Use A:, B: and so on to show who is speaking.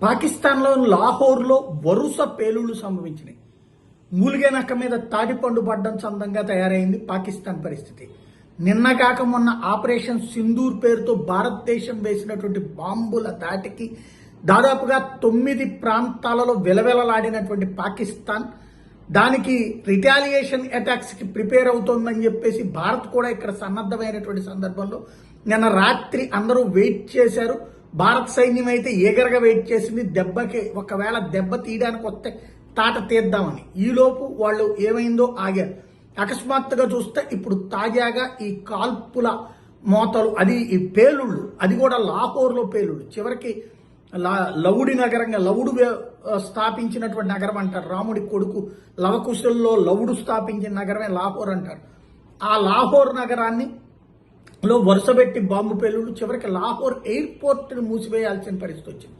A: పాకిస్తాన్లో లాహోర్లో వరుస పేలుళ్లు సంభవించినాయి. మూలిగే నక్క మీద తాటిపండు పడ్డం చందంగా తయారైంది పాకిస్తాన్ పరిస్థితి. నిన్న కాక మొన్న ఆపరేషన్ సింధూర్ పేరుతో భారతదేశం వేసినటువంటి బాంబుల దాటికి దాదాపుగా 9 ప్రాంతాలలో వెలవెలలాడినటువంటి పాకిస్తాన్ దానికి రిటాలియేషన్ అటాక్స్ కి ప్రిపేర్ అవుతోందని చెప్పేసి భారత్ కూడా ఇక్కడ సన్నద్ధమైనటువంటి సందర్భంలో నిన్న రాత్రి అందరూ వెయిట్ చేశారు. భారత సైన్యం అయితే ఏగరగా వెయిట్ చేసింది. దెబ్బకి ఒకవేళ దెబ్బ తీయడానికి వస్తే తాట తీద్దామని. ఈలోపు వాళ్ళు ఏమైందో ఆగారు. అకస్మాత్తుగా చూస్తే ఇప్పుడు తాజాగా ఈ కాల్పుల మోతలు, అది ఈ పేలుళ్ళు, అది కూడా లాహోర్లో పేలుళ్ళు. చివరికి లవుడి నగరంగా, లవుడు స్థాపించినటువంటి నగరం అంటారు. రాముడి కొడుకు లవకుశల్లో లవుడు స్థాపించిన నగరమే లాహోర్ అంటారు. ఆ లాహోర్ నగరాన్ని వరుసపెట్టి బాంబు పేలుళ్ళు, చివరికి లాహోర్ ఎయిర్పోర్ట్ ని మూసివేయాల్సిన పరిస్థితి వచ్చింది.